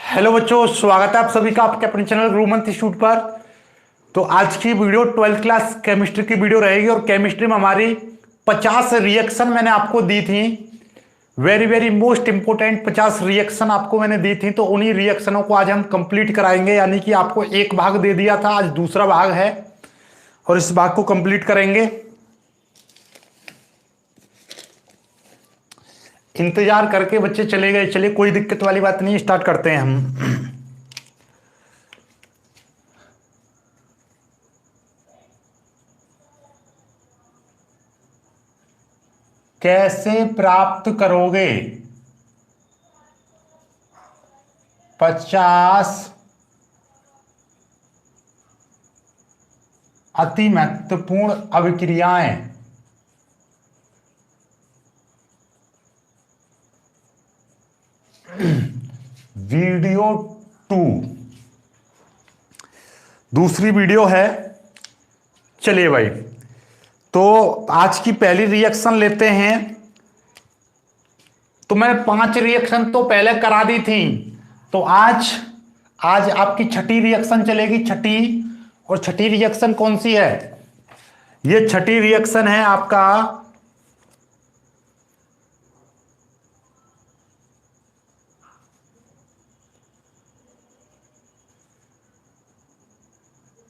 Hello बच्चों, स्वागत है आप सभी का आपके अपने चैनल गुरु मंत्र इंस्टीट्यूट पर। तो आज की वीडियो 12th क्लास केमिस्ट्री की वीडियो रहेगी और केमिस्ट्री में हमारी 50 रिएक्शन मैंने आपको दी थी। Very very most important 50 reaction आपको मैंने दी थी, तो उन्हीं रिएक्शनों को आज हम कंप्लीट कराएंगे। यानी कि आपको एक भाग दे दिया था, आज दूसरा भाग है और इस भाग को कंप्लीट करेंगे। इंतजार करके बच्चे चले गए, चलिए कोई दिक्कत वाली बात नहीं, स्टार्ट करते हैं हम। कैसे प्राप्त करोगे 50 अति महत्वपूर्ण अभिक्रियाएं? वीडियो 2 दूसरी वीडियो है। चलिए भाई, तो आज की पहली रिएक्शन लेते हैं। तो मैंने 5 रिएक्शन तो पहले करा दी थी, तो आज आपकी छठी रिएक्शन चलेगी, छठी। और छठी रिएक्शन कौन सी है? ये छठी रिएक्शन है आपका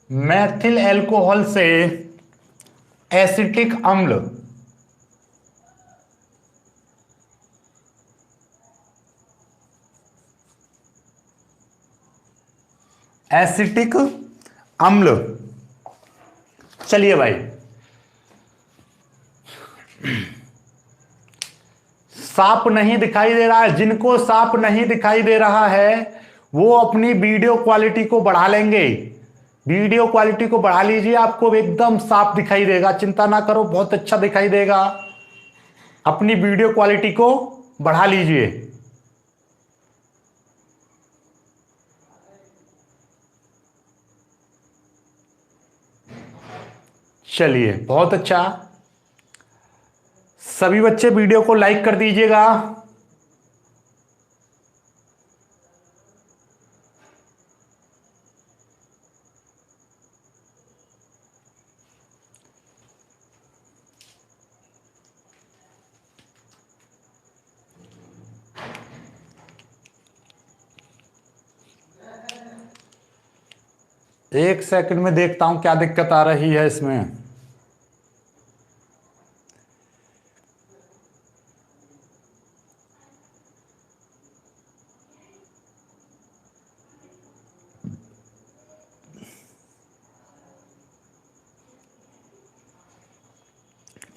मैथिल एल्कोहल से एसिटिक अम्ल। एसिटिक अम्ल। चलिए भाई, साफ नहीं दिखाई दे रहा है, जिनको साफ नहीं दिखाई दे रहा है वो अपनी वीडियो क्वालिटी को बढ़ा लेंगे। वीडियो क्वालिटी को बढ़ा लीजिए, आपको एकदम साफ दिखाई देगा, चिंता ना करो, बहुत अच्छा दिखाई देगा। अपनी वीडियो क्वालिटी को बढ़ा लीजिए। चलिए, बहुत अच्छा। सभी बच्चे वीडियो को लाइक कर दीजिएगा। एक सेकंड में देखता हूं क्या दिक्कत आ रही है इसमें।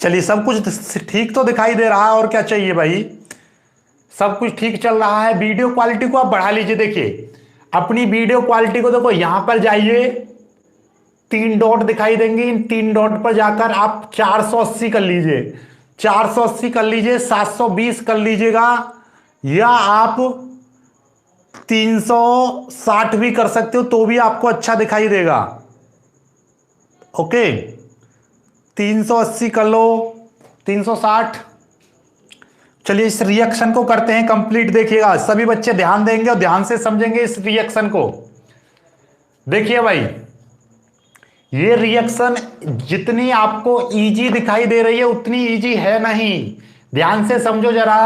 चलिए, सब कुछ ठीक तो दिखाई दे रहा है, और क्या चाहिए भाई? सब कुछ ठीक चल रहा है। वीडियो क्वालिटी को आप बढ़ा लीजिए। देखिए, अपनी वीडियो क्वालिटी को देखो, यहां पर जाइए, 3 डॉट दिखाई देंगे, इन 3 डॉट पर जाकर आप 480 कर लीजिए, 480 कर लीजिए, 720 कर लीजिएगा, या आप 360 भी कर सकते हो, तो भी आपको अच्छा दिखाई देगा। ओके, 380 कर लो, 360। चलिए, इस रिएक्शन को करते हैं कंप्लीट। देखिएगा, सभी बच्चे ध्यान देंगे और ध्यान से समझेंगे इस रिएक्शन को। देखिए भाई, ये रिएक्शन जितनी आपको इजी दिखाई दे रही है उतनी इजी है नहीं। ध्यान से समझो जरा।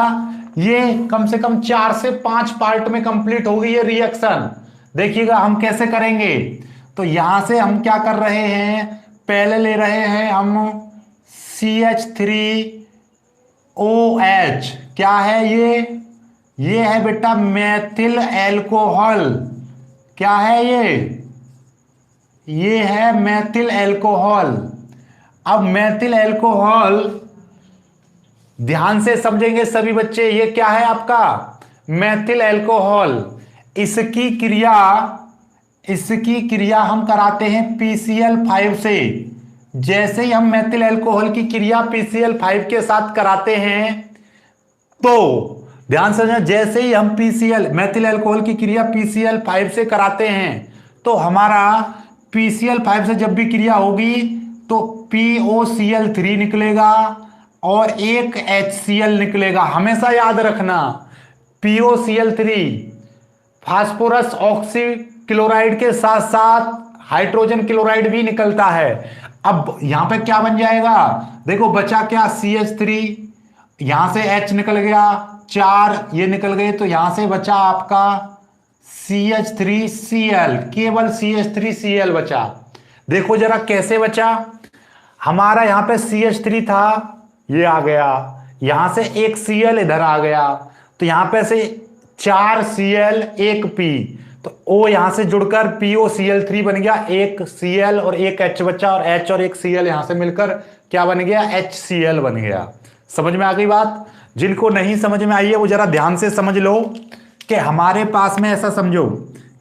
ये कम से कम 4 से 5 पार्ट में कंप्लीट होगी ये रिएक्शन। देखिएगा हम कैसे करेंगे। तो यहां से हम क्या कर रहे हैं, पहले ले रहे हैं हम CH3OH। क्या है ये है बेटा मैथिल एल्कोहल। क्या है ये है मैथिल एल्कोहल। अब मैथिल एल्कोहल ध्यान से समझेंगे सभी बच्चे, ये क्या है आपका मैथिल एल्कोहल। इसकी क्रिया हम कराते हैं PCl5 से। जैसे ही हम मैथिल एल्कोहल की क्रिया PCl5 के साथ कराते हैं, तो ध्यान से समझना, जैसे ही हम मैथिल एल्कोहल की क्रिया PCl5 से कराते हैं, तो हमारा PCl5 से जब भी क्रिया होगी तो POCl3 निकलेगा और एक HCl निकलेगा। हमेशा याद रखना, POCl3 फास्फोरस ऑक्सी क्लोराइड के साथ साथ हाइड्रोजन क्लोराइड भी निकलता है। अब यहां पे क्या बन जाएगा, देखो बचा क्या, CH3, यहां से H निकल गया, 4 ये निकल गए, तो यहां से बचा आपका CH3Cl, केवल CH3Cl बचा। देखो जरा कैसे बचा, हमारा यहां पे CH3 था, ये आ गया, यहां से एक Cl इधर आ गया, तो यहां पे से 4 Cl 1 P, तो O यहां से जुड़कर POCl3 बन गया, एक Cl और एक H बचा, और H और एक Cl यहां से मिलकर क्या बन गया, HCl बन गया। समझ में आ गई बात? जिनको नहीं समझ में आई है वो जरा ध्यान से समझ लो कि हमारे पास में ऐसा समझो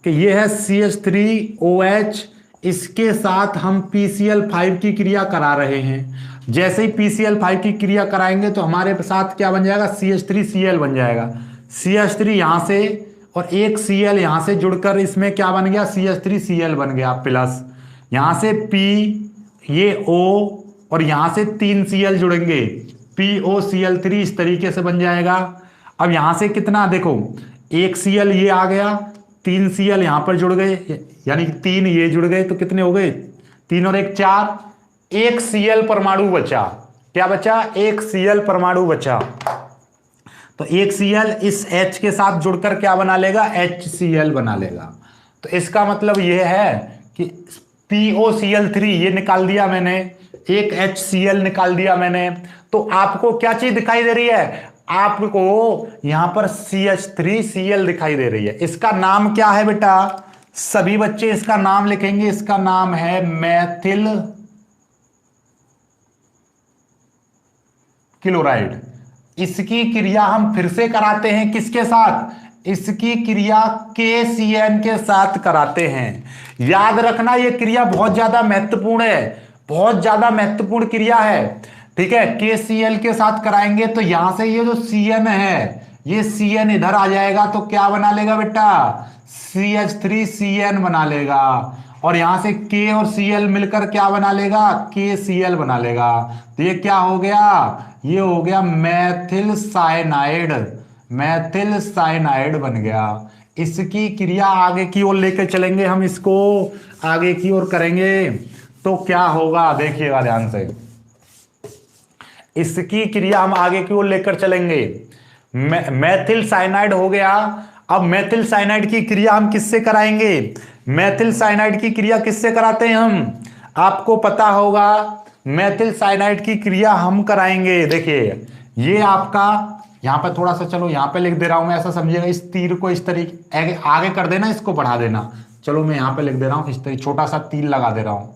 कि ये है CH3OH, इसके साथ हम PCl5 की क्रिया करा रहे हैं। जैसे ही PCl5 की क्रिया कराएंगे तो हमारे साथ क्या बन जाएगा, CH3Cl बन जाएगा। CH3 यहां से और एक Cl यहां से जुड़कर इसमें क्या बन गया, CH3Cl बन गया प्लस, यहां से P, ये O, और यहां से 3 Cl जुड़ेंगे, POCl3, इस तरीके से बन जाएगा। अब यहां से कितना देखो, एक Cl ये आ गया, 3 Cl यहां पर जुड़ गए, यानी 3 ये जुड़ गए, तो कितने हो गए, 3 और 1 4, एक Cl परमाणु बचा। क्या बचा, एक Cl परमाणु बचा। तो एक Cl इस H के साथ जुड़कर क्या बना लेगा, HCl बना लेगा। तो इसका मतलब यह है कि POCl3 ये निकाल दिया मैंने, एक HCl निकाल दिया मैंने, तो आपको क्या चीज दिखाई दे रही है, आपको यहां पर CH3Cl दिखाई दे रही है। इसका नाम क्या है बेटा, सभी बच्चे इसका नाम लिखेंगे, इसका नाम है मेथिल क्लोराइड। इसकी क्रिया हम फिर से कराते हैं, किसके साथ, इसकी क्रिया KCN के साथ कराते हैं। याद रखना ये क्रिया बहुत ज्यादा महत्वपूर्ण है, बहुत ज्यादा महत्वपूर्ण क्रिया है, ठीक है। KCl के साथ कराएंगे तो यहां से ये जो CN है, ये CN इधर आ जाएगा, तो क्या बना लेगा बेटा, CH3CN बना लेगा, और यहां से K और Cl मिलकर क्या बना लेगा, KCl बना लेगा। तो ये क्या हो गया, ये हो गया मैथिल साइनाइड, मैथिल साइनाइड बन गया। इसकी क्रिया आगे की ओर लेकर चलेंगे, हम इसको आगे की ओर करेंगे तो क्या होगा, देखिएगा ध्यान से, इसकी क्रिया हम आगे की ओर लेकर चलेंगे। मैथिल साइनाइड हो गया। अब मैथिल साइनाइड की क्रिया हम किससे कराएंगे, मैथिल साइनाइड की क्रिया किससे कराते हैं हम, आपको पता होगा, मैथिल साइनाइड की क्रिया हम कराएंगे। देखिए ये आपका यहां पर थोड़ा सा, चलो यहां पे लिख दे रहा हूं मैं, ऐसा समझिएगा, इस तीर को इस तरीके आगे कर देना, इसको बढ़ा देना। चलो मैं यहां पे लिख दे रहा हूं, इस तरीके छोटा सा तीर लगा दे रहा हूं,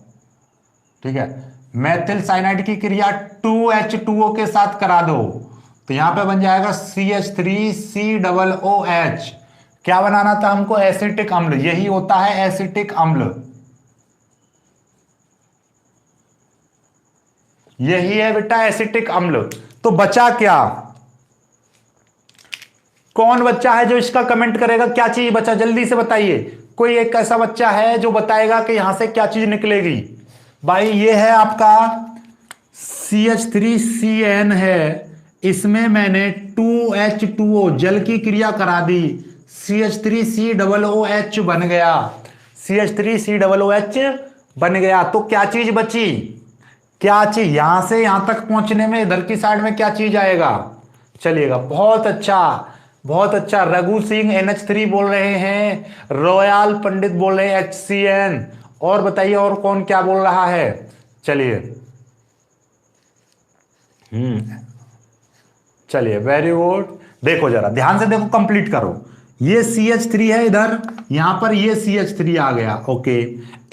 ठीक है। मैथिल साइनाइड की क्रिया 2H2O के साथ करा दो, तो यहां पे बन जाएगा CH3COOH। क्या बनाना था हमको, एसिटिक अम्ल, यही होता है एसिटिक अम्ल, यही है बेटा एसिटिक अम्ल। तो बचा क्या, कौन बच्चा है जो इसका कमेंट करेगा, क्या चीज बचा, जल्दी से बताइए। कोई एक ऐसा बच्चा है जो बताएगा कि यहां से क्या चीज निकलेगी। भाई ये है आपका CH3CN है, इसमें मैंने 2H2O जल की क्रिया करा दी, CH3COOH बन गया, CH3COOH बन गया। तो क्या चीज बची, क्या चीज, यहां से यहां तक पहुंचने में इधर की साइड में क्या चीज आएगा, चलिएगा, बहुत अच्छा, बहुत अच्छा। रघु सिंह NH3 बोल रहे हैं, रॉयल पंडित बोल रहे हैं HCN, और बताइए और कौन क्या बोल रहा है, चलिए चलिए वेरी गुड। देखो जरा ध्यान से देखो, कंप्लीट करो। ये CH3 है इधर, यहां पर ये CH3 आ गया, ओके,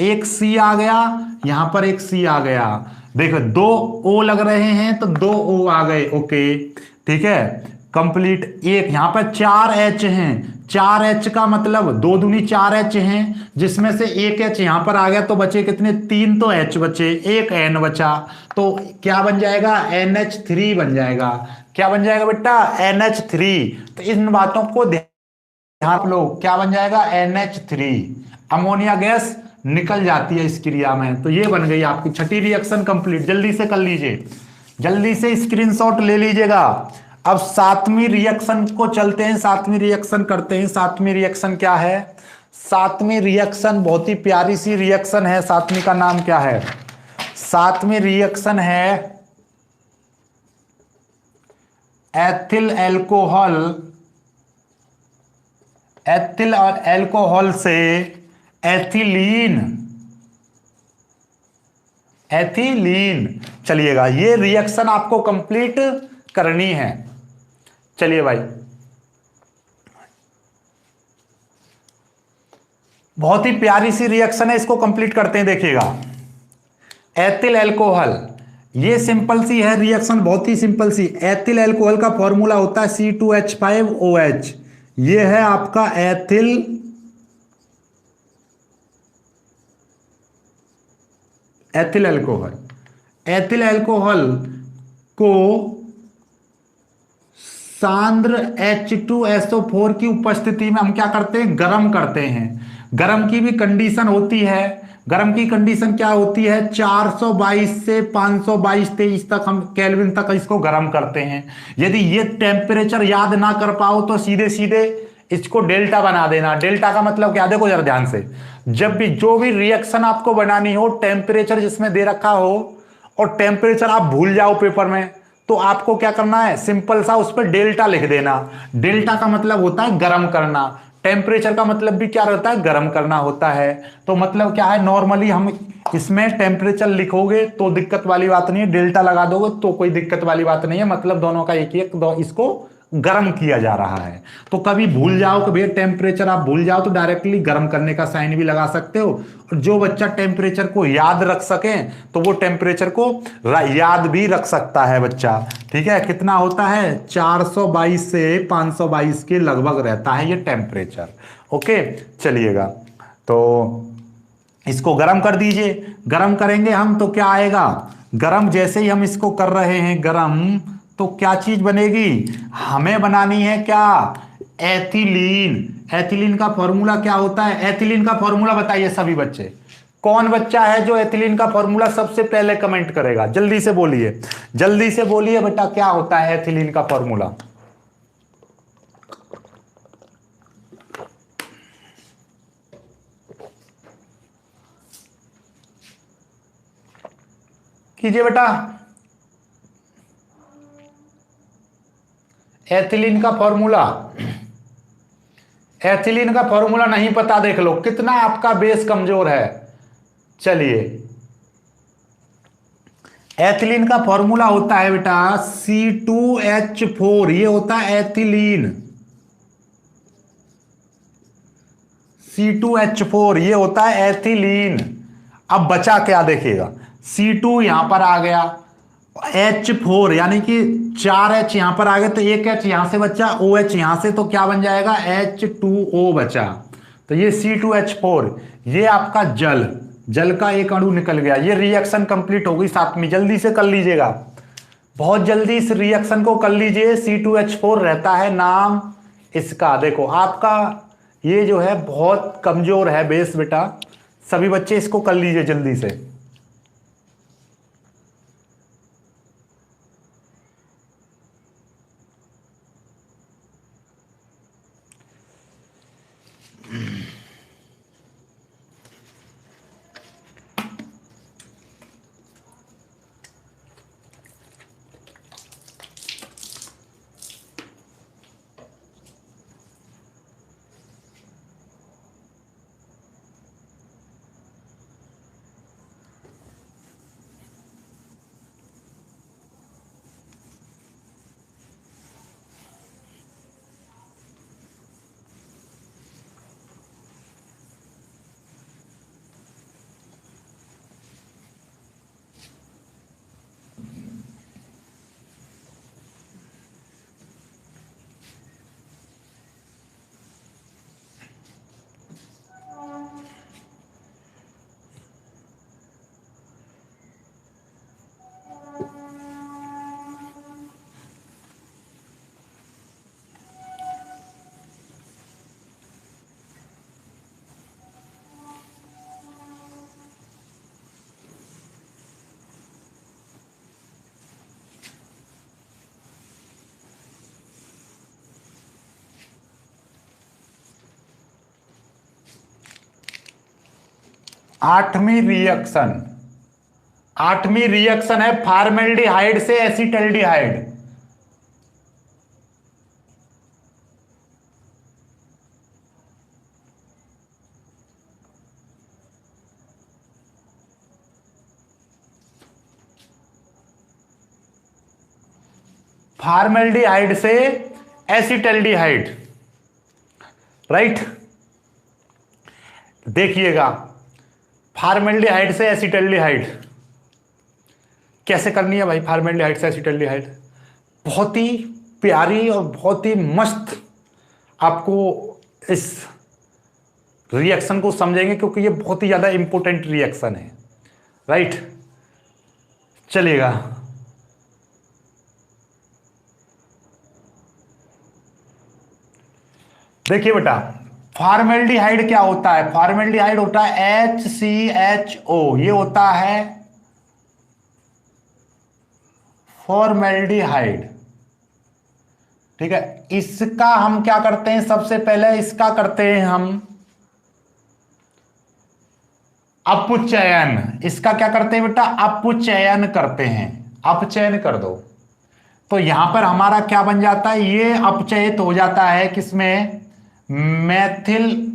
एक C आ गया, यहां पर एक C आ गया। देखो 2 O लग रहे हैं तो 2 O आ गए, ओके, ठीक है, कंप्लीट। एक यहां पर 4 H हैं, 4 H का मतलब 2 दूनी 4 H हैं, जिसमें से एक H यहां पर आ गया, तो बचे कितने, 3 तो H बचे, एक N बचा, तो क्या बन जाएगा, NH3 बन जाएगा। क्या बन जाएगा बेटा, NH3। तो इन बातों को ध्यान लो, क्या बन जाएगा, NH3। अमोनिया गैस निकल जाती है इस क्रिया में। तो ये बन गई आपकी छठी रिएक्शन कंप्लीट। जल्दी से कर लीजिए, जल्दी से स्क्रीनशॉट ले लीजिएगा। अब सातवीं रिएक्शन को चलते हैं, सातवीं रिएक्शन करते हैं। सातवीं रिएक्शन क्या है? सातवीं रिएक्शन बहुत ही प्यारी सी रिएक्शन है। सातवीं का नाम क्या है? सातवीं रिएक्शन है एथिल एल्कोहल, एथिल और एल्कोहल से एथिलीन, एथिलीन। चलिएगा, ये रिएक्शन आपको कंप्लीट करनी है। चलिए भाई, बहुत ही प्यारी सी रिएक्शन है, इसको कंप्लीट करते हैं। देखिएगा, एथिल एल्कोहल, ये सिंपल सी है रिएक्शन, बहुत ही सिंपल सी। एथिल एल्कोहल का फॉर्मूला होता है C2H5OH। ये है आपका ethyl ethyl alcohol. Ethyl alcohol को सांद्र H2SO4 की उपस्थिति में हम क्या करते हैं? गर्म करते हैं। गर्म की भी कंडीशन होती है। गर्म की कंडीशन क्या होती है? 422 से 522-23 तक हम केल्विन तक इसको गर्म करते हैं। यदि ये टेम्परेचर याद ना कर पाओ तो सीधे सीधे इसको डेल्टा बना देना। डेल्टा का मतलब क्या? देखो जरा ध्यान से, जब भी जो भी रिएक्शन आपको बनानी हो, टेम्परेचर जिसमें दे रखा हो और टेम्परेचर आप भूल जाओ पेपर में, तो आपको क्या करना है? सिंपल सा उस पर डेल्टा लिख देना। डेल्टा का मतलब होता है गर्म करना। टेम्परेचर का मतलब भी क्या रहता है? गर्म करना होता है। तो मतलब क्या है, नॉर्मली हम इसमें टेम्परेचर लिखोगे तो दिक्कत वाली बात नहीं है, डेल्टा लगा दोगे तो कोई दिक्कत वाली बात नहीं है। मतलब दोनों का एक एक इसको गर्म किया जा रहा है। तो कभी भूल जाओ कि भैया टेम्परेचर आप भूल जाओ तो डायरेक्टली गर्म करने का साइन भी लगा सकते हो। और जो बच्चा टेम्परेचर को याद रख सके तो वो टेम्परेचर को याद भी रख सकता है बच्चा। ठीक है, कितना होता है? 422 से 522 के लगभग रहता है ये टेम्परेचर। ओके, चलिएगा, तो इसको गर्म कर दीजिए। गर्म करेंगे हम तो क्या आएगा? गर्म जैसे ही हम इसको कर रहे हैं गर्म, तो क्या चीज बनेगी? हमें बनानी है क्या? एथिलीन। एथिलीन का फॉर्मूला क्या होता है? एथिलीन का फॉर्मूला बताइए सभी बच्चे। कौन बच्चा है जो एथिलीन का फॉर्मूला सबसे पहले कमेंट करेगा? जल्दी से बोलिए, जल्दी से बोलिए बेटा, क्या होता है एथिलीन का फॉर्मूला? कीजिए बेटा। एथिलीन का फॉर्मूला, एथिलीन का फॉर्मूला नहीं पता, देख लो कितना आपका बेस कमजोर है। चलिए, एथिलीन का फॉर्मूला होता है बेटा C2H4, ये होता है एथिलीन। C2H4 ये होता है एथिलीन। अब बचा क्या? देखिएगा, C2 यहां पर आ गया, H4 यानी कि 4H यहां पर आ गए, तो एक H यहां से बचा, OH यहां से, तो क्या बन जाएगा? H2O बचा। तो ये C2H4, ये आपका जल, जल का एक अणु निकल गया। ये रिएक्शन कंप्लीट हो गई सातवीं। जल्दी से कर लीजिएगा, बहुत जल्दी इस रिएक्शन को कर लीजिए। C2H4 रहता है नाम इसका। देखो आपका ये जो है बहुत कमजोर है बेस बेटा, सभी बच्चे इसको कर लीजिए जल्दी से। आठवीं रिएक्शन है फॉर्मेल्डिहाइड से एसिटल्डिहाइड। फॉर्मेल्डिहाइड से एसिटल्डिहाइड, राइट। देखिएगा, फॉर्मेल्डिहाइड से एसिटल्डिहाइड कैसे करनी है भाई। फॉर्मेल्डिहाइड से एसिटल्डिहाइड बहुत ही प्यारी और बहुत ही मस्त, आपको इस रिएक्शन को समझेंगे क्योंकि ये बहुत ही ज्यादा इंपॉर्टेंट रिएक्शन है, राइट। चलिएगा, देखिए बेटा, फॉर्मेल्डिहाइड क्या होता है। फॉर्मेल्डिहाइड होता है HCHO, ये होता है फॉर्मेल्डिहाइड, ठीक है। इसका हम क्या करते हैं, सबसे पहले इसका करते हैं हम अपचयन। इसका क्या करते हैं बेटा, अपचयन करते हैं। अपचयन कर दो तो यहां पर हमारा क्या बन जाता है, ये अपचयित हो जाता है किसमें, मेथिल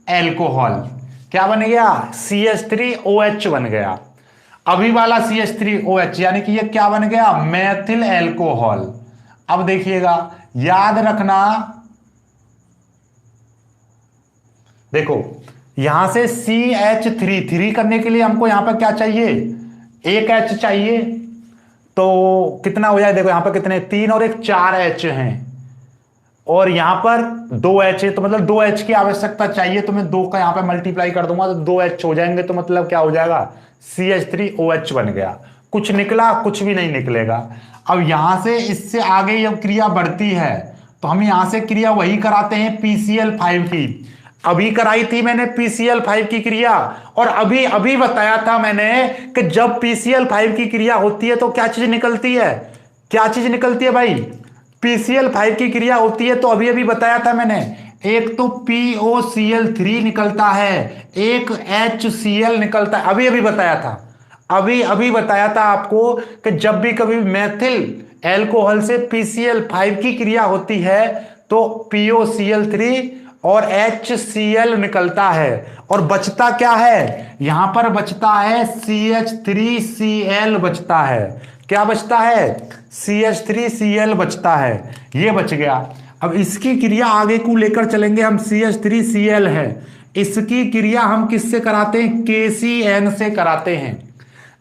एल्कोहल। क्या बन गया, CH3OH बन गया। अभी वाला CH3OH यानी कि ये क्या बन गया, मेथिल एल्कोहल। अब देखिएगा, याद रखना, देखो यहां से CH3 करने के लिए हमको यहां पर क्या चाहिए, एक H चाहिए। तो कितना हो जाए, देखो यहां पर कितने, 3 और 1 4 H हैं, और यहां पर 2 H है, तो मतलब 2 H की आवश्यकता चाहिए। तो मैं 2 का यहां पर मल्टीप्लाई कर दूंगा तो 2 H हो जाएंगे, तो मतलब क्या हो जाएगा, CH3OH बन गया। कुछ निकला, कुछ भी नहीं निकलेगा। अब यहां से इससे आगे जब क्रिया बढ़ती है तो हम यहां से क्रिया वही कराते हैं PCl5 की। अभी कराई थी मैंने PCl5 की क्रिया, और अभी अभी बताया था मैंने कि जब PCl5 की क्रिया होती है तो क्या चीज निकलती है, क्या चीज निकलती है भाई, PCl5 की क्रिया होती है। तो अभी अभी बताया था मैंने, एक तो POCl3 निकलता है, एक HCl निकलता है। अभी अभी बताया था, अभी अभी बताया था आपको कि जब भी कभी मेथिल एल्कोहल से PCl5 की क्रिया होती है तो POCl3 और HCl निकलता है, और बचता क्या है, यहां पर बचता है CH3Cl बचता है। क्या बचता है, CH3Cl बचता है, ये बच गया। अब इसकी क्रिया आगे को लेकर चलेंगे हम, CH3Cl है, इसकी क्रिया हम किससे कराते हैं, KCN से कराते हैं।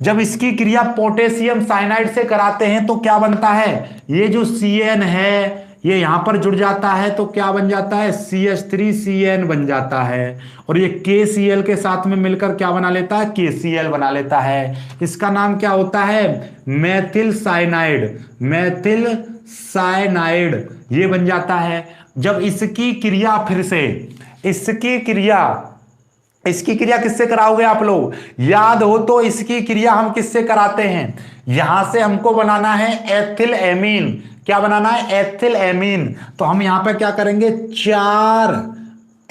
जब इसकी क्रिया पोटेशियम साइनाइड से कराते हैं तो क्या बनता है, ये जो CN है ये यहां पर जुड़ जाता है, तो क्या बन जाता है, CH3CN बन जाता है, और ये KCl के साथ में मिलकर क्या बना लेता है, KCl बना लेता है। इसका नाम क्या होता है, मेथिल साइनाइड, मेथिल साइनाइड ये बन जाता है। जब इसकी क्रिया फिर से, इसकी क्रिया किससे कराओगे आप लोग, याद हो तो इसकी क्रिया हम किससे कराते हैं, यहां से हमको बनाना है एथिल एमीन। क्या बनाना है, एथिल एमीन। तो हम यहां पर क्या करेंगे, 4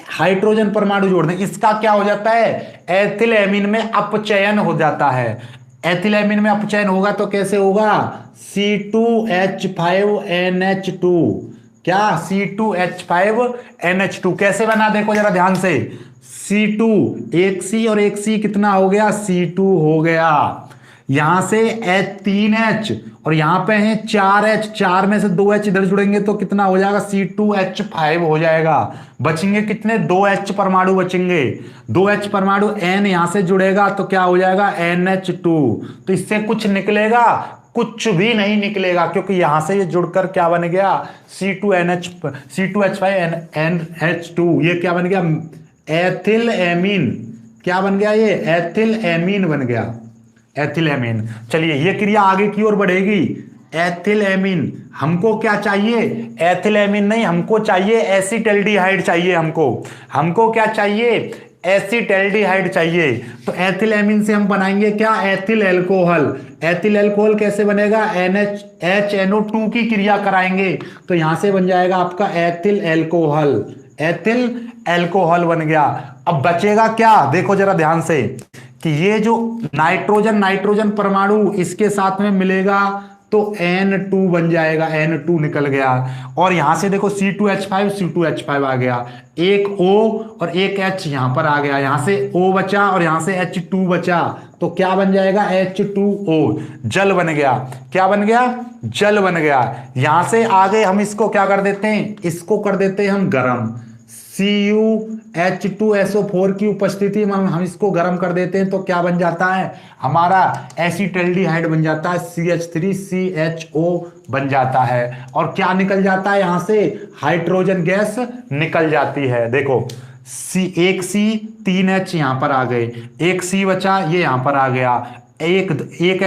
हाइड्रोजन परमाणु जोड़ दें। इसका क्या हो जाता है, एथिल एमीन में अपचयन हो जाता है। एथिल एमीन में अपचयन होगा तो कैसे होगा, C2H5NH2। क्या, C2H5NH2 कैसे बना, देखो जरा ध्यान से, C2 एक C और एक C कितना हो गया, C2 हो गया। यहां से H3H और यहां पे है 4H, 4 में से 2H इधर जुड़ेंगे तो कितना हो जाएगा, C2H5 हो जाएगा। बचेंगे कितने, 2H परमाणु बचेंगे। 2H परमाणु N यहां से जुड़ेगा तो क्या हो जाएगा, NH2। तो इससे कुछ निकलेगा, कुछ भी नहीं निकलेगा, क्योंकि यहां से ये जुड़कर क्या बन गया, C2H5NH2। ये क्या बन गया, एथिल एमीन। क्या बन गया, ये एथिल एमीन बन गया, एथिल एमीन। चलिए ये क्रिया आगे की ओर बढ़ेगी। एथिल एमीन हमको क्या चाहिए, एथिल एमीन नहीं, हमको चाहिए एसिटल्डिहाइड चाहिए। हमको क्या चाहिए, एसिटल्डिहाइड चाहिए। तो एथिल एमीन से हम बनाएंगे क्या, एथिल एल्कोहल। एथिल एल्कोहल कैसे बनेगा, HNO2 की क्रिया कराएंगे तो यहां से बन जाएगा आपका एथिल एल्कोहल। एथिल एल्कोहल बन गया। अब बचेगा क्या, देखो जरा ध्यान से, कि ये जो नाइट्रोजन नाइट्रोजन परमाणु इसके साथ में मिलेगा तो N2 बन जाएगा, N2 निकल गया। और यहां से देखो C2H5 C2H5 आ गया, एक O और एक H यहां पर आ गया, यहां से O बचा और यहां से H2 बचा, तो क्या बन जाएगा H2O, जल बन गया। क्या बन गया? जल बन गया। यहां से आगे हम इसको क्या कर देते हैं, इसको कर देते हैं हम गर्म, CuH2SO4 की उपस्थिति में हम इसको गर्म कर देते हैं तो क्या बन जाता है, हमारा एसिटल्डिहाइड बन जाता है, CH3CHO बन जाता है। और क्या निकल जाता है यहां से, हाइड्रोजन गैस निकल जाती है। देखो एक C 3H यहां पर आ गए, एक C बचा, ये यहां पर आ गया, एक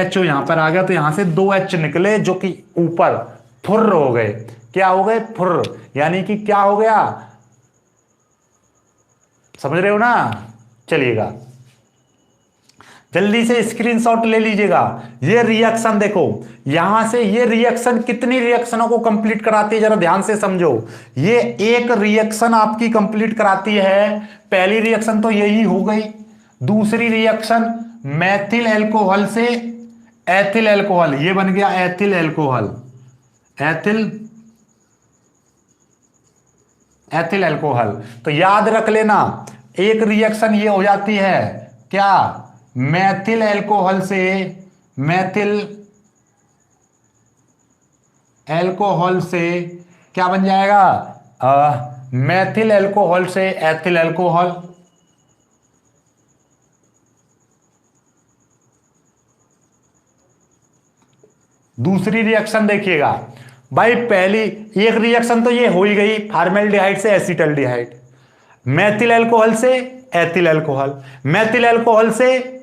HO यहां पर आ गया, तो यहां से 2H निकले जो कि ऊपर फुर्र हो गए। क्या हो गए? फुर्र। यानी कि क्या हो गया, समझ रहे हो ना? चलिएगा जल्दी से स्क्रीनशॉट ले लीजिएगा। ये रिएक्शन देखो, यहां से ये रिएक्शन कितनी रिएक्शनों को कंप्लीट कराती है, जरा ध्यान से समझो। ये एक रिएक्शन आपकी कंप्लीट कराती है। पहली रिएक्शन तो यही हो गई। दूसरी रिएक्शन मैथिल एल्कोहल से एथिल एल्कोहल, ये बन गया एथिल एल्कोहल, एथिल एल्कोहल। तो याद रख लेना, एक रिएक्शन ये हो जाती है क्या, मैथिल एल्कोहल से क्या बन जाएगा, मैथिल एल्कोहल से एथिल एल्कोहल। दूसरी रिएक्शन देखिएगा भाई, पहली एक रिएक्शन तो ये हो ही गई, फॉर्मेल्डिहाइड से एसिटल्डिहाइड, मैथिल एल्कोहल से एथिल एल्कोहल, मैथिल एल्कोहल से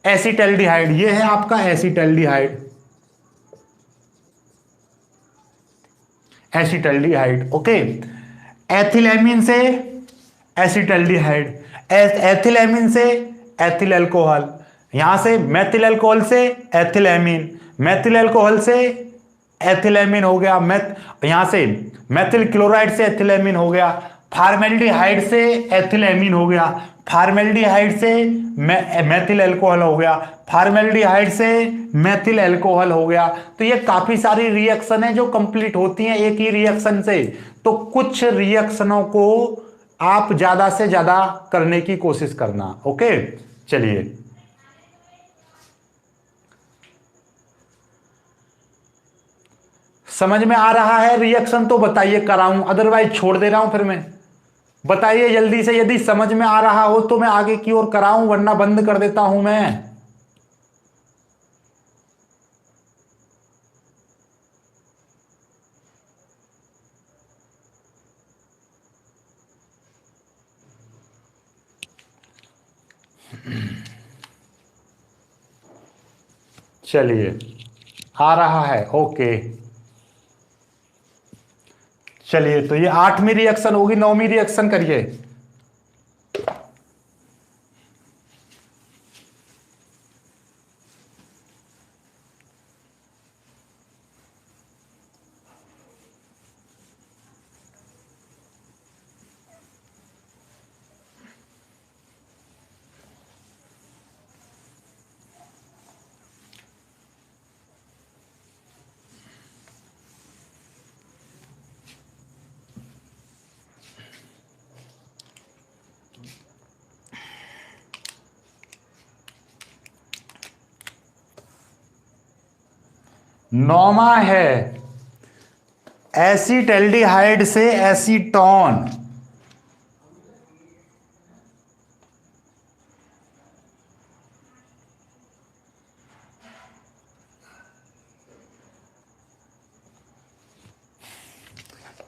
एसिटल्डिहाइड, ये है आपका एसिटल्डिहाइड, ओके। एथिलेमिन से एसिटल्डिहाइड, एथिलेमिन से एथिल एल्कोहल, यहां से मैथिल एल्कोहल से एथिलेमिन, मैथिल एल्कोहल से एथिलेमिन हो गया, यहां से मैथिल क्लोराइड से एथिलेमिन हो गया, फॉर्मेल्डिहाइड से एथिलेमिन हो गया, फॉर्मेल्डिहाइड से मैथिल एल्कोहल हो गया, फॉर्मेल्डिहाइड से मैथिल एल्कोहल हो गया। तो ये काफी सारी रिएक्शन है जो कंप्लीट होती हैं एक ही रिएक्शन से। तो कुछ रिएक्शनों को आप ज्यादा से ज्यादा करने की कोशिश करना, ओके। चलिए समझ में आ रहा है रिएक्शन तो बताइए, कराऊं, अदरवाइज छोड़ दे रहा हूं फिर मैं। बताइए जल्दी से, यदि समझ में आ रहा हो तो मैं आगे की ओर कराऊं, वरना बंद कर देता हूं मैं। चलिए आ रहा है, ओके। चलिए तो ये 8वीं रिएक्शन होगी, 9वीं रिएक्शन करिए। नौमा है एसिटल्डिहाइड से एसीटोन,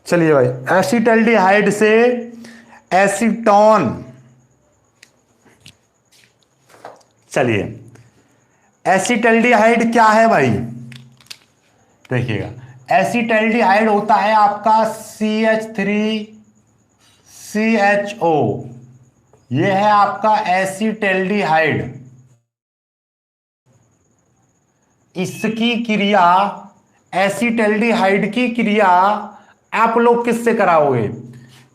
चलिए भाई, एसिटल्डिहाइड से एसीटोन। चलिए एसिटल्डिहाइड क्या है भाई, देखिएगा, एसिटल्डिहाइड होता है आपका CH3CHO, यह है आपका एसिटल्डिहाइड। इसकी क्रिया, एसिटल्डिहाइड की क्रिया आप लोग किससे कराओगे,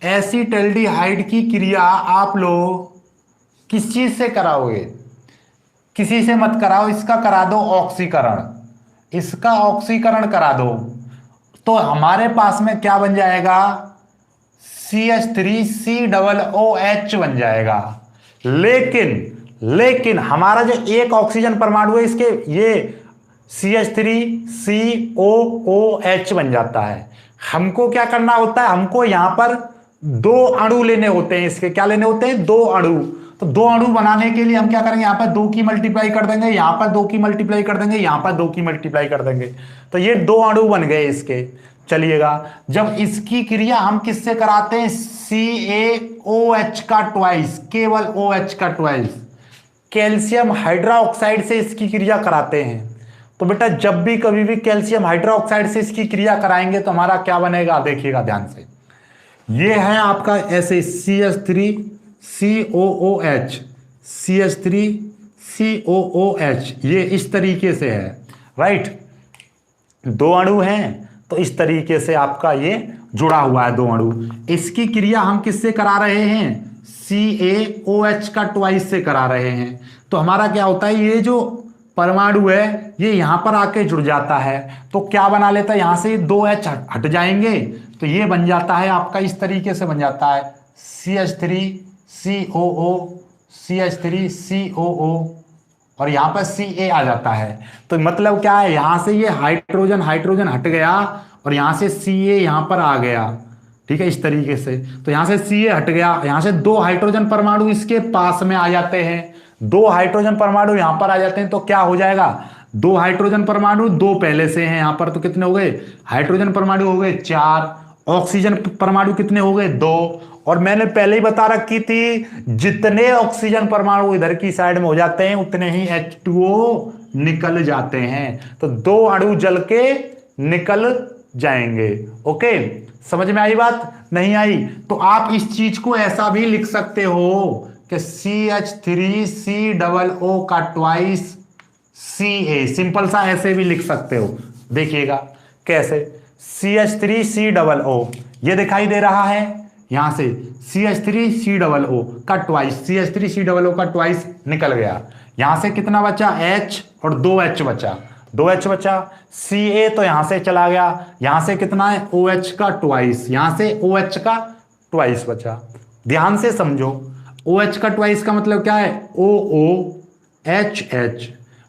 एसिटल्डिहाइड की क्रिया आप लोग किस चीज से कराओगे, किसी से मत कराओ, इसका करा दो ऑक्सीकरण, इसका ऑक्सीकरण करा दो, तो हमारे पास में क्या बन जाएगा, CH3COOH बन जाएगा। लेकिन हमारा जो एक ऑक्सीजन परमाणु है इसके ये CH3COOH बन जाता है। हमको क्या करना होता है, हमको यहां पर दो अणु लेने होते हैं, इसके क्या लेने होते हैं, दो अणु। तो दो अणु बनाने के लिए हम क्या करेंगे, यहां पर 2 की मल्टीप्लाई कर देंगे, यहां पर 2 की मल्टीप्लाई कर देंगे, यहां पर 2 की मल्टीप्लाई कर देंगे, तो ये दो अणु बन गए इसके। चलिएगा, जब इसकी क्रिया हम किससे कराते हैं, CaOH का ट्वाइस, केवल OH का ट्वाइस, कैल्शियम हाइड्रोक्साइड से इसकी क्रिया कराते हैं। तो बेटा जब भी कभी भी कैल्शियम हाइड्रोक्साइड से इसकी क्रिया कराएंगे तो हमारा क्या बनेगा, देखिएगा ध्यान से, ये है आपका ऐसे CH3COOH, CH3COOH, ये इस तरीके से है, राइट, दो अणु हैं, तो इस तरीके से आपका ये जुड़ा हुआ है, दो अणु। इसकी क्रिया हम किससे करा रहे हैं, CaOH का ट्वाइस से करा रहे हैं। तो हमारा क्या होता है, ये जो परमाणु है ये यहां पर आके जुड़ जाता है, तो क्या बना लेता है, यहां से 2H हट जाएंगे, तो ये बन जाता है आपका, इस तरीके से बन जाता है CH3COO और यहां पर Ca आ जाता है। तो मतलब क्या है, यहां से ये हाइड्रोजन हट गया और यहां से Ca यहां पर आ गया, ठीक है, इस तरीके से। तो यहां से Ca हट गया, यहां से दो हाइड्रोजन परमाणु इसके पास में आ जाते हैं, दो हाइड्रोजन परमाणु यहां पर आ जाते हैं, तो क्या हो जाएगा, दो हाइड्रोजन परमाणु, दो पहले से हैं यहां पर, तो कितने हो गए, हाइड्रोजन परमाणु हो गए 4, ऑक्सीजन परमाणु कितने हो गए 2, और मैंने पहले ही बता रखी थी जितने ऑक्सीजन परमाणु इधर की साइड में हो जाते हैं उतने ही H2O निकल जाते हैं, तो दो अणु जल के निकल जाएंगे। ओके, समझ में आई बात, नहीं आई तो आप इस चीज को ऐसा भी लिख सकते हो कि CH3COO का ट्वाइस Ca, सिंपल सा ऐसे भी लिख सकते हो। देखिएगा कैसे, CH3COO ये दिखाई दे रहा है, यहां से CH3COO का ट्वाइस, CH3COO का ट्वाइस निकल गया, यहां से कितना बचा H और 2H बचा, 2H बचा, Ca तो यहां से चला गया, यहां से कितना है OH का ट्वाइस, यहां से OH का ट्वाइस बचा। ध्यान से समझो, OH का ट्वाइस का मतलब क्या है, OOHH,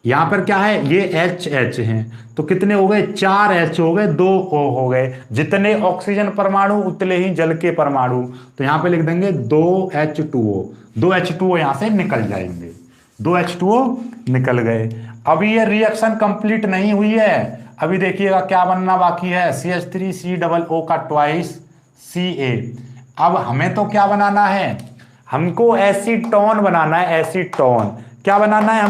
यहां पर क्या है, ये HH हैं, तो कितने हो गए, 4H हो गए, 2O हो गए, जितने ऑक्सीजन परमाणु उतने ही जल के परमाणु, तो यहां पे लिख देंगे 2H2O, 2H2O यहां से निकल जाएंगे, 2H2O निकल गए। अभी ये रिएक्शन कंप्लीट नहीं हुई है, अभी देखिएगा क्या बनना बाकी है, CH3COO का ट्वाइस Ca। अब हमें तो क्या बनाना है, हमको एसीटोन बनाना है, एसीटोन, क्या बनाना है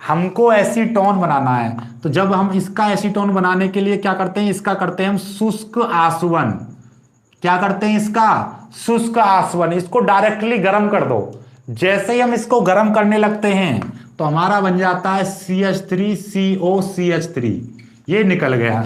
हमको एसीटोन बनाना है। तो जब हम इसका एसीटोन बनाने के लिए क्या करते हैं, इसका करते हैं हम शुष्क आसवन, क्या करते हैं, इसका शुष्क आसवन, इसको डायरेक्टली गर्म कर दो, जैसे ही हम इसको गर्म करने लगते हैं तो हमारा बन जाता है CH3COCH3, ये निकल गया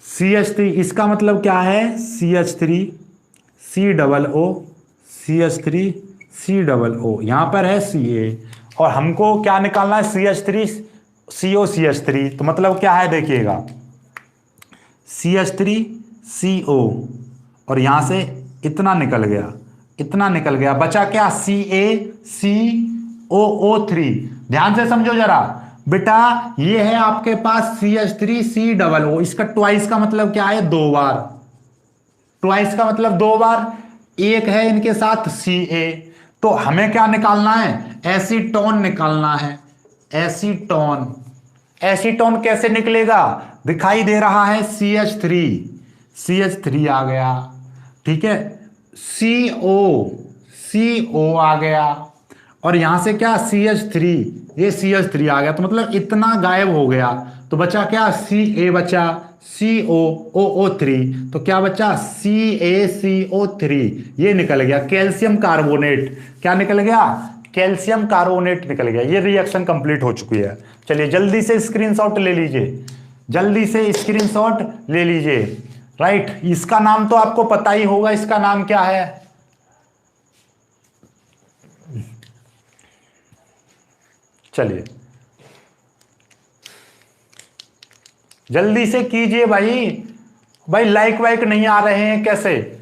CH3, इसका मतलब क्या है, CH3COO, यहां पर है Ca, और हमको क्या निकालना है, CH3COCH3, तो मतलब क्या है, देखिएगा CH3CO और यहां से इतना निकल गया, बचा क्या, CaCOO3। ध्यान से समझो जरा बेटा, ये है आपके पास CH3COO, इसका ट्वाइस का मतलब क्या है, 2 बार, ट्वाइस का मतलब 2 बार, एक है इनके साथ Ca, तो हमें क्या निकालना है, एसीटोन निकालना है, एसीटोन। एसीटोन कैसे निकलेगा, दिखाई दे रहा है CH3 आ गया, ठीक है, CO आ गया, और यहां से क्या CH3, ये CH3 आ गया, तो मतलब इतना गायब हो गया, तो बचा क्या, Ca बचा, COO3, तो क्या बचा, CaCO3, ये निकल गया कैल्शियम कार्बोनेट, क्या निकल गया, कैल्शियम कार्बोनेट निकल गया। ये रिएक्शन कंप्लीट हो चुकी है। चलिए जल्दी से स्क्रीनशॉट ले लीजिए, जल्दी से स्क्रीनशॉट ले लीजिए, राइट। इसका नाम तो आपको पता ही होगा, इसका नाम क्या है, चलिए जल्दी से कीजिए भाई, भाई लाइक वाइक नहीं आ रहे हैं कैसे?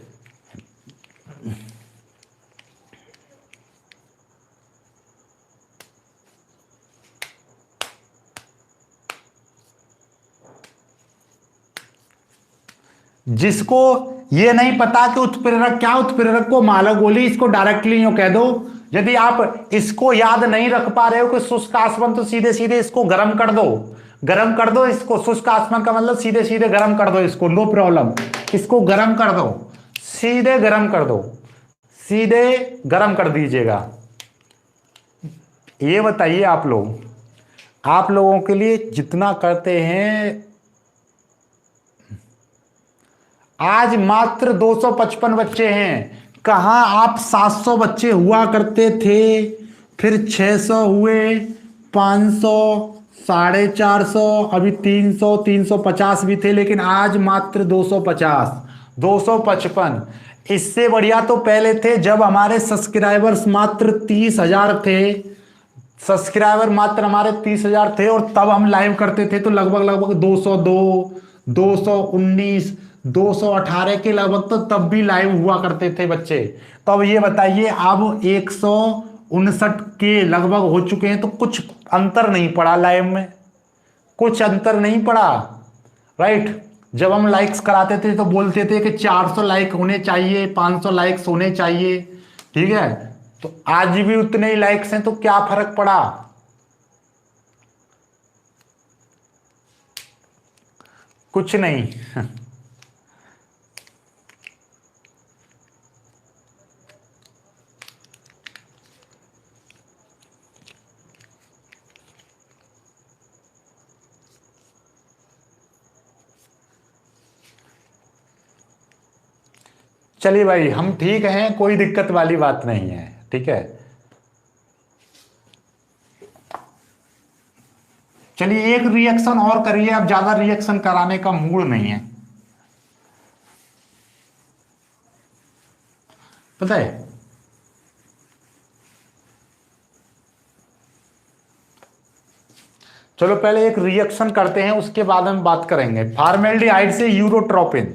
जिसको ये नहीं पता कि उत्प्रेरक क्या, उत्प्रेरक को मालक बोली, इसको डायरेक्टली यूं कह दो। यदि आप इसको याद नहीं रख पा रहे हो कि शुष्क आसमान, तो सीधे सीधे इसको गर्म कर दो, गर्म कर दो इसको। शुष्क आसमान का मतलब सीधे सीधे गर्म कर दो इसको, नो प्रॉब्लम। इसको गर्म कर दो, सीधे गर्म कर दो, सीधे गर्म कर दीजिएगा। ये बताइए आप लोग, आप लोगों के लिए जितना करते हैं, आज मात्र 255 बच्चे हैं। कहां आप 700 बच्चे हुआ करते थे, फिर 600 हुए, 500, 450, अभी 300, 350 भी थे, लेकिन आज मात्र 250, 255। इससे बढ़िया तो पहले थे जब हमारे सब्सक्राइबर्स मात्र 30,000 थे। सब्सक्राइबर मात्र हमारे 30,000 थे और तब हम लाइव करते थे तो लगभग 202, 219, 218 के लगभग तो तब भी लाइव हुआ करते थे बच्चे। तो अब ये बताइए, अब 159 के लगभग हो चुके हैं, तो कुछ अंतर नहीं पड़ा लाइव में, कुछ अंतर नहीं पड़ा, राइट। जब हम लाइक्स कराते थे तो बोलते थे कि 400 लाइक होने चाहिए, 500 लाइक्स होने चाहिए, ठीक है। तो आज भी उतने ही लाइक्स हैं, तो क्या फर्क पड़ा? कुछ नहीं। चलिए भाई, हम ठीक हैं, कोई दिक्कत वाली बात नहीं है, ठीक है। चलिए एक रिएक्शन और करिए, अब ज्यादा रिएक्शन कराने का मूड नहीं है, पता है। चलो पहले एक रिएक्शन करते हैं, उसके बाद हम बात करेंगे। फॉर्मेल्डिहाइड से यूरोट्रोपिन,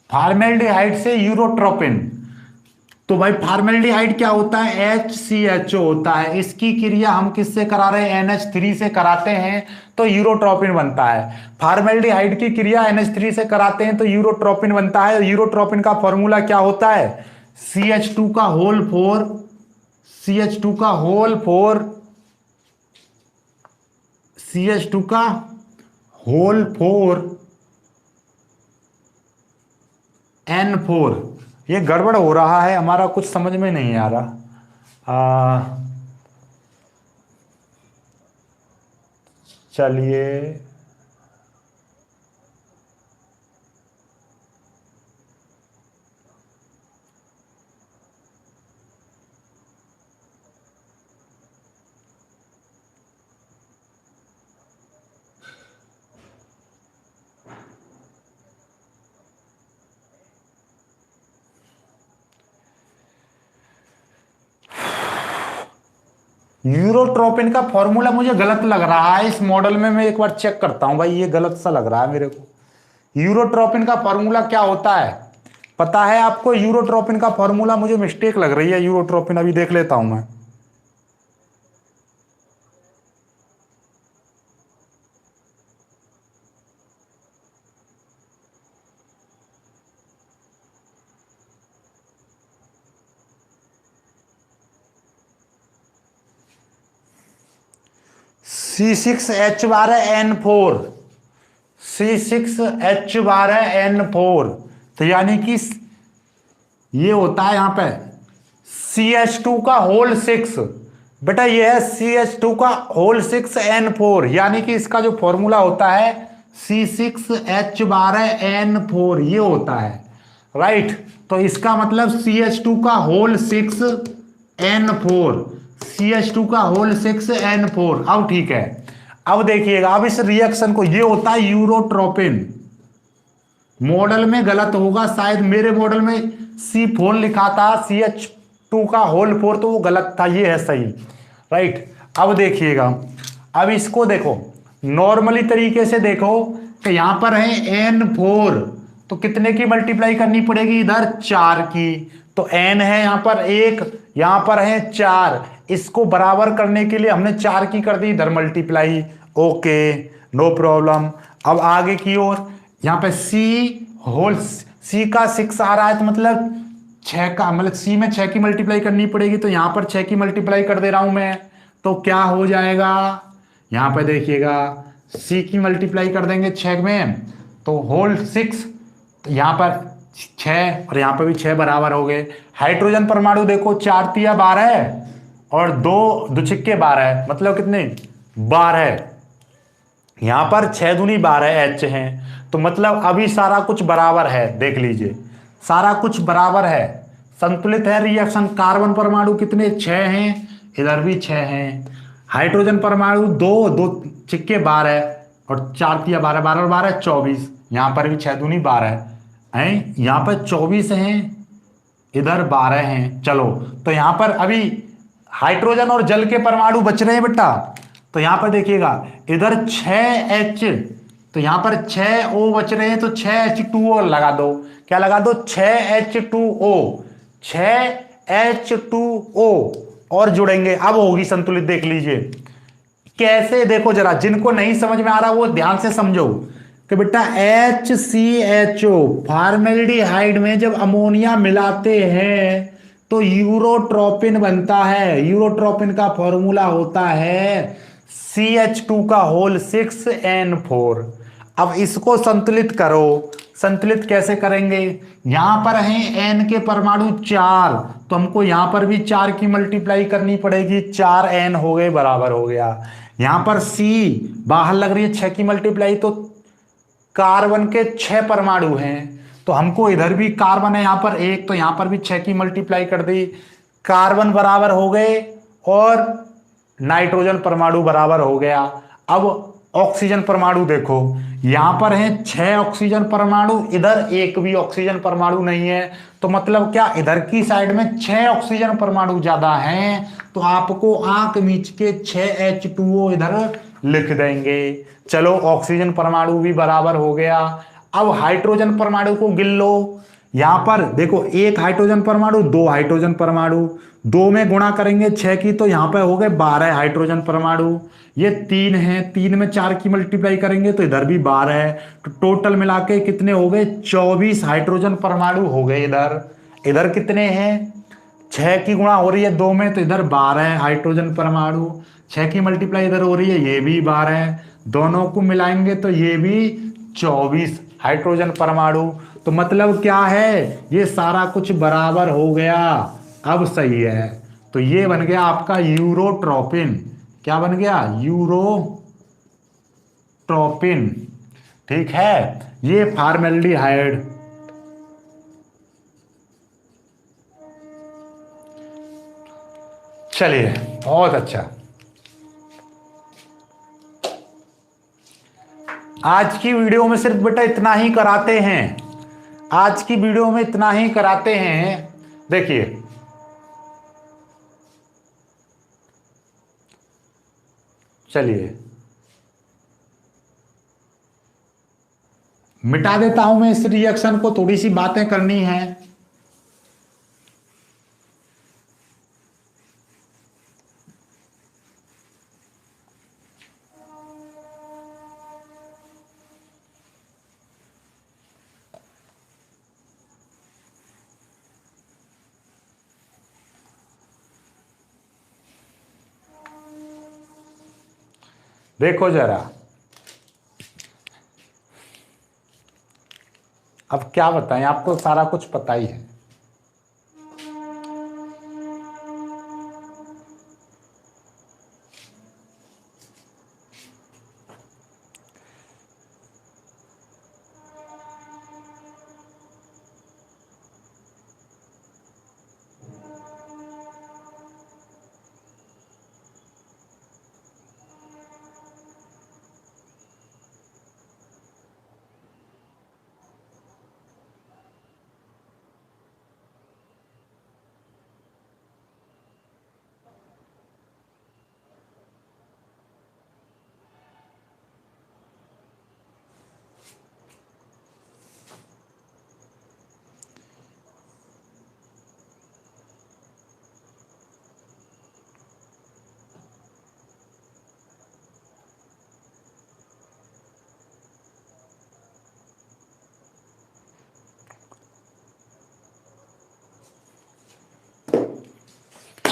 फॉर्मेल्डिहाइड से यूरोट्रोपिन। तो भाई फॉर्मेल्डिहाइड क्या होता है? HCHO होता है। इसकी क्रिया हम किससे करा रहे हैं? NH3 से कराते हैं तो यूरोट्रोपिन बनता है। फॉर्मेल्डिहाइड की क्रिया NH3 से कराते हैं तो यूरोट्रोपिन बनता है। यूरोट्रोपिन का फॉर्मूला क्या होता है? CH2 का होल 4, CH2 का होल 4, CH2 का होल 4 N4। ये गड़बड़ हो रहा है हमारा, कुछ समझ में नहीं आ रहा। चलिए यूरोट्रोपिन का फॉर्मूला मुझे गलत लग रहा है इस मॉडल में, मैं एक बार चेक करता हूं भाई, ये गलत सा लग रहा है मेरे को। यूरोट्रोपिन का फॉर्मूला क्या होता है पता है आपको? यूरोट्रोपिन का फॉर्मूला मुझे मिस्टेक लग रही है। यूरोट्रोपिन अभी देख लेता हूं मैं। C6H12N4, C6H12N4, तो यानी कि ये होता है यहां पे CH2 का होल 6। बेटा ये है CH2 का होल 6N4, यानी कि इसका जो फॉर्मूला होता है C6H12N4 ये होता है, राइट। तो इसका मतलब CH2 का होल 6N4, CH2 का होल 6N4। अब ठीक है, अब देखिएगा, अब इस रिएक्शन को, ये होता है यूरोट्रोपिन। मॉडल में गलत होगा शायद, मेरे मॉडल में C4 लिखा था, CH2 का होल 4, तो वो गलत था, ये है सही, राइट। अब देखिएगा, अब इसको देखो नॉर्मली तरीके से देखो कि यहां पर है N4, तो कितने की मल्टीप्लाई करनी पड़ेगी इधर, 4 की। तो N है यहां पर 1, यहां पर है 4, इसको बराबर करने के लिए हमने 4 की कर दी इधर मल्टीप्लाई। Okay, no problem. अब आगे की ओर, यहां पे सी का 6 आ रहा है, तो मतलब 6 का, मतलब सी में 6 की मल्टीप्लाई करनी पड़ेगी, तो यहां पर 6 की मल्टीप्लाई कर दे रहा हूं मैं। तो क्या हो जाएगा, यहां पे देखिएगा, सी की मल्टीप्लाई कर देंगे 6 में, तो होल 6, तो यहां पर 6 और यहां पर भी 6 बराबर हो गए। हाइड्रोजन परमाणु देखो, 4 तिया 12 है और 2 दो छिक्के 12 है, मतलब कितने, 12। यहां पर 6 दूनी 12 एच हैं, तो मतलब अभी सारा कुछ बराबर है, देख लीजिए सारा कुछ बराबर है, संतुलित है रिएक्शन। कार्बन परमाणु कितने, 6 हैं, इधर भी 6 हैं। हाइड्रोजन परमाणु 2 दो छिक्के 12 और 4 तिया 12, 12 और 12 24, यहां पर भी 6 दूनी 12 हैं, यहां पर 24 हैं, इधर 12 हैं। चलो, तो यहां पर अभी हाइड्रोजन और जल के परमाणु बच रहे हैं बेटा, तो यहां पर देखिएगा इधर 6H, तो यहां पर 6O बच रहे हैं, तो 6H2O लगा दो। क्या लगा दो, 6H2O, 6H2O और जुड़ेंगे, अब होगी संतुलित। देख लीजिए कैसे, देखो जरा, जिनको नहीं समझ में आ रहा वो ध्यान से समझो कि बेटा HCHO फॉर्मेल्डिहाइड में जब अमोनिया मिलाते हैं तो यूरोट्रोपिन बनता है। यूरोट्रोपिन का फॉर्मूला होता है CH2 का होल 6N4। अब इसको संतुलित करो, संतुलित कैसे करेंगे, यहां पर है N के परमाणु 4, तो हमको यहां पर भी 4 की मल्टीप्लाई करनी पड़ेगी, 4N हो गए, बराबर हो गया। यहां पर C बाहर लग रही है 6 की मल्टीप्लाई, तो कार्बन के 6 परमाणु हैं, तो हमको इधर भी कार्बन है यहां पर 1, तो यहां पर भी 6 की मल्टीप्लाई कर दी, कार्बन बराबर हो गए और नाइट्रोजन परमाणु बराबर हो गया। अब ऑक्सीजन परमाणु देखो, यहां पर है 6 ऑक्सीजन परमाणु, इधर एक भी ऑक्सीजन परमाणु नहीं है, तो मतलब क्या, इधर की साइड में 6 ऑक्सीजन परमाणु ज्यादा हैं, तो आपको आंख मीच के 6H2O इधर लिख देंगे। चलो, ऑक्सीजन परमाणु भी बराबर हो गया। अब हाइड्रोजन परमाणु को गिन लो, यहां पर देखो, एक हाइड्रोजन परमाणु, दो हाइड्रोजन परमाणु, 2 में गुणा करेंगे 6 की, तो यहां पर हो गए 12 हाइड्रोजन परमाणु। ये 3 है, 3 में 4 की मल्टीप्लाई करेंगे तो इधर भी 12 है, तो टोटल मिला के कितने हो गए, 24 हाइड्रोजन परमाणु हो गए इधर। इधर कितने हैं, 6 की गुणा हो रही है 2 में, तो इधर 12 हाइड्रोजन परमाणु, 6 की मल्टीप्लाई इधर हो रही है, ये भी 12, दोनों को मिलाएंगे तो ये भी 24 हाइड्रोजन परमाणु। तो मतलब क्या है, ये सारा कुछ बराबर हो गया, अब सही है। तो ये बन गया आपका यूरोट्रोपिन। क्या बन गया, यूरोट्रोपिन। ठीक है, ये फॉर्मेल्डिहाइड। चलिए, बहुत अच्छा। आज की वीडियो में सिर्फ बेटा इतना ही कराते हैं, आज की वीडियो में इतना ही कराते हैं। देखिए, चलिए मिटा देता हूं मैं इस रिएक्शन को, थोड़ी सी बातें करनी है। देखो जरा, अब क्या बताएं, आपको सारा कुछ पता ही है।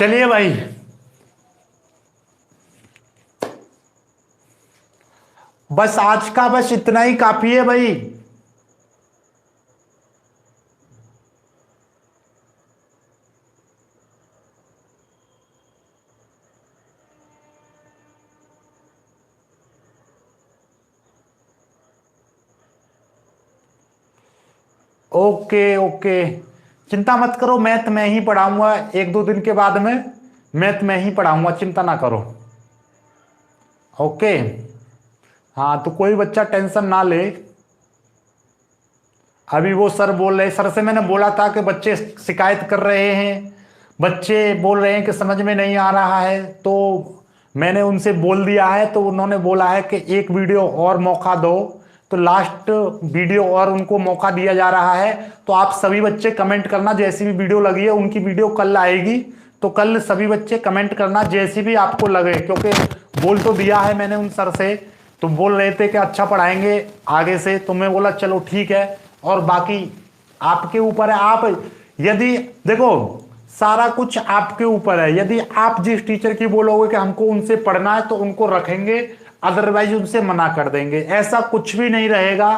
चलिए भाई, बस आज का बस इतना ही काफी है भाई। ओके ओके, चिंता मत करो, मैथ मैं ही पढ़ाऊंगा, एक दो दिन के बाद में मैथ मैं ही पढ़ाऊंगा, चिंता ना करो। ओके, हाँ तो कोई बच्चा टेंशन ना ले। अभी वो सर बोल रहे, सर से मैंने बोला था कि बच्चे शिकायत कर रहे हैं, बच्चे बोल रहे हैं कि समझ में नहीं आ रहा है, तो मैंने उनसे बोल दिया है, तो उन्होंने बोला है कि एक वीडियो और मौका दो, तो लास्ट वीडियो और उनको मौका दिया जा रहा है। तो आप सभी बच्चे कमेंट करना, जैसी भी वीडियो लगी है उनकी वीडियो कल आएगी, तो कल सभी बच्चे कमेंट करना जैसी भी आपको लगे, क्योंकि बोल तो दिया है मैंने उन सर से, तो बोल रहे थे कि अच्छा पढ़ाएंगे आगे से, तो मैं बोला चलो ठीक है, और बाकी आपके ऊपर है। आप यदि देखो, सारा कुछ आपके ऊपर है, यदि आप जिस टीचर की बोलोगे कि हमको उनसे पढ़ना है तो उनको रखेंगे, अदरवाइज उनसे मना कर देंगे। ऐसा कुछ भी नहीं रहेगा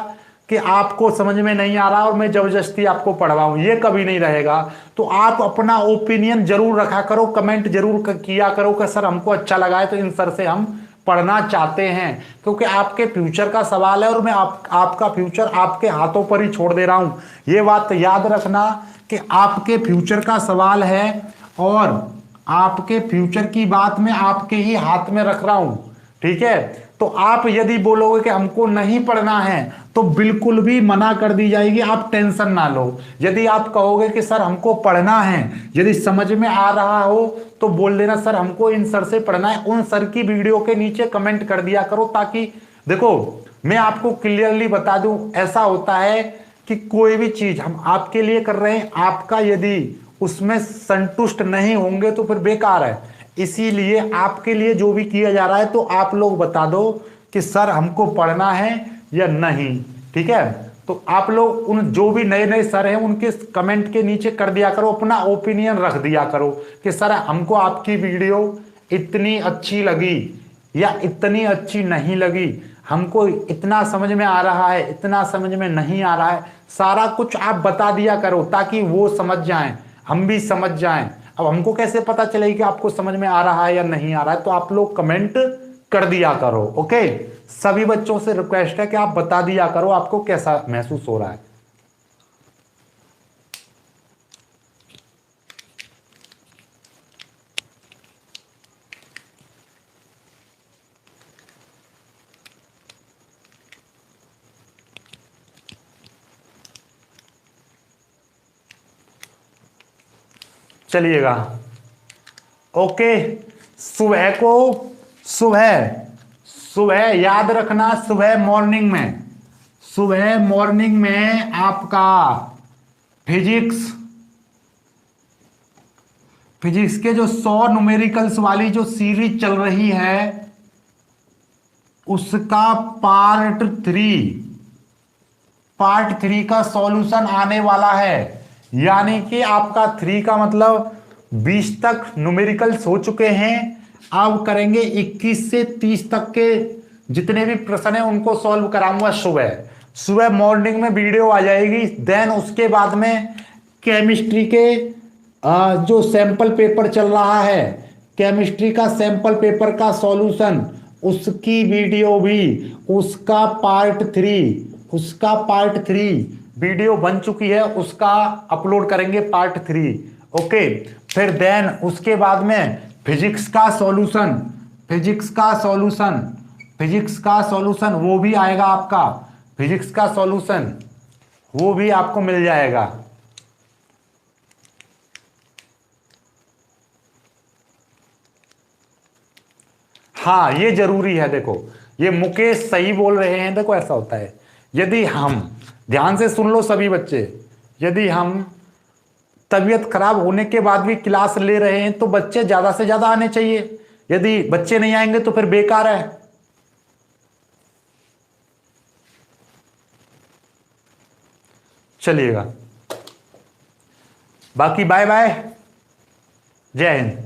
कि आपको समझ में नहीं आ रहा और मैं जबरदस्ती आपको पढ़वाऊं, ये कभी नहीं रहेगा। तो आप अपना ओपिनियन जरूर रखा करो, कमेंट जरूर किया करो कि सर हमको अच्छा लगा है तो इन सर से हम पढ़ना चाहते हैं, क्योंकि आपके फ्यूचर का सवाल है और मैं आपका फ्यूचर आपके हाथों पर ही छोड़ दे रहा हूं। ये बात याद रखना कि आपके फ्यूचर का सवाल है और आपके फ्यूचर की बात मैं आपके ही हाथ में रख रहा हूं, ठीक है। तो आप यदि बोलोगे कि हमको नहीं पढ़ना है तो बिल्कुल भी मना कर दी जाएगी, आप टेंशन ना लो। यदि आप कहोगे कि सर हमको पढ़ना है, यदि समझ में आ रहा हो तो बोल देना सर हमको इन सर से पढ़ना है, उन सर की वीडियो के नीचे कमेंट कर दिया करो, ताकि देखो मैं आपको क्लियरली बता दूं, ऐसा होता है कि कोई भी चीज हम आपके लिए कर रहे हैं, आपका यदि उसमें संतुष्ट नहीं होंगे तो फिर बेकार है। इसीलिए आपके लिए जो भी किया जा रहा है तो आप लोग बता दो कि सर हमको पढ़ना है या नहीं, ठीक है। तो आप लोग उन जो भी नए नए सर हैं उनके कमेंट के नीचे कर दिया करो, अपना ओपिनियन रख दिया करो कि सर हमको आपकी वीडियो इतनी अच्छी लगी या इतनी अच्छी नहीं लगी, हमको इतना समझ में आ रहा है, इतना समझ में नहीं आ रहा है, सारा कुछ आप बता दिया करो ताकि वो समझ जाएं, हम भी समझ जाएं। अब हमको कैसे पता चलेगा कि आपको समझ में आ रहा है या नहीं आ रहा है, तो आप लोग कमेंट कर दिया करो। ओके, सभी बच्चों से रिक्वेस्ट है कि आप बता दिया करो आपको कैसा महसूस हो रहा है। चलिएगा, ओके। सुबह को सुबह सुबह याद रखना, सुबह मॉर्निंग में, सुबह मॉर्निंग में आपका फिजिक्स फिजिक्स के जो 100 न्यूमेरिकल्स वाली जो सीरीज चल रही है उसका पार्ट थ्री का सॉल्यूशन आने वाला है। यानी कि आपका 3 का मतलब 20 तक न्यूमेरिकल्स हो चुके हैं, अब करेंगे 21 से 30 तक के जितने भी प्रश्न हैं उनको सॉल्व कराऊंगा सुबह सुबह मॉर्निंग में वीडियो आ जाएगी। देन उसके बाद में केमिस्ट्री के जो सैंपल पेपर चल रहा है, केमिस्ट्री का सैंपल पेपर का सॉल्यूशन, उसकी वीडियो भी, उसका पार्ट थ्री वीडियो बन चुकी है, उसका अपलोड करेंगे पार्ट 3। ओके, फिर देन उसके बाद में फिजिक्स का सॉल्यूशन वो भी आएगा आपका, फिजिक्स का सॉल्यूशन वो भी आपको मिल जाएगा। हाँ ये जरूरी है, देखो ये मुकेश सही बोल रहे हैं। देखो ऐसा होता है, यदि हम ध्यान से सुन लो सभी बच्चे, यदि हम तबीयत खराब होने के बाद भी क्लास ले रहे हैं तो बच्चे ज्यादा से ज्यादा आने चाहिए। यदि बच्चे नहीं आएंगे तो फिर बेकार है। चलिएगा, बाकी बाय बाय, जय हिंद।